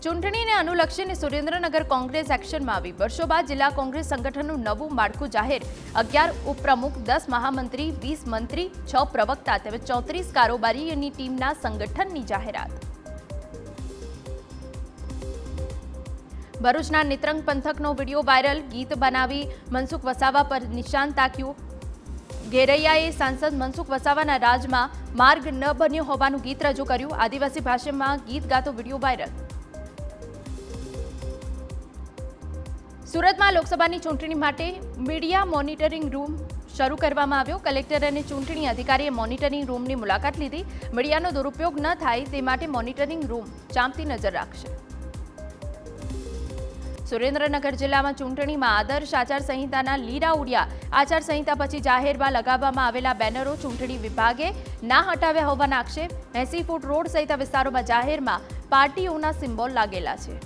ચૂંટણીને અનુલક્ષીને સુરેન્દ્રનગર કોંગ્રેસ એક્શનમાં આવી। વર્ષો બાદ જિલ્લા કોંગ્રેસ સંગઠનનું નવું માળખું જાહેર। 11 ઉપપ્રમુખ, 10 મહામંત્રી, 20 મંત્રી, 6 પ્રવક્તા તેમજ 34 કારોબારીની ટીમના સંગઠનની જાહેરાત। ભરૂચના નિત્રંગ પંથકનો વિડીયો વાયરલ। ગીત બનાવી મનસુખ વસાવા પર નિશાન તાક્યું। ગેરૈયાએ સાંસદ મનસુખ વસાવાના રાજમાં માર્ગ ન બન્યો હોવાનું ગીત રજૂ કર્યું। આદિવાસી ભાષામાં ગીત ગાતો વિડીયો વાયરલ। સુરતમાં લોકસભાની ચૂંટણી માટે મીડિયા મોનિટરિંગ રૂમ શરૂ કરવામાં આવ્યો। કલેક્ટર અને ચૂંટણી અધિકારીએ મોનિટરિંગ રૂમની મુલાકાત લીધી। મીડિયાનો દુરુપયોગ ન થાય તે માટે મોનિટરિંગ રૂમ ચાંપતી નજર રાખશે। સુરેન્દ્રનગર જિલ્લામાં ચૂંટણીમાં આદર્શ આચારસંહિતાના લીરા ઉડ્યા। આચારસંહિતા પછી જાહેરમાં લગાવવામાં આવેલા બેનરો ચૂંટણી વિભાગે ના હટાવ્યા હોવાના આક્ષેપ। 80 ફૂટ રોડ સહિત વિસ્તારોમાં જાહેરમાં પાર્ટીઓના સિમ્બોલ લાગેલા છે।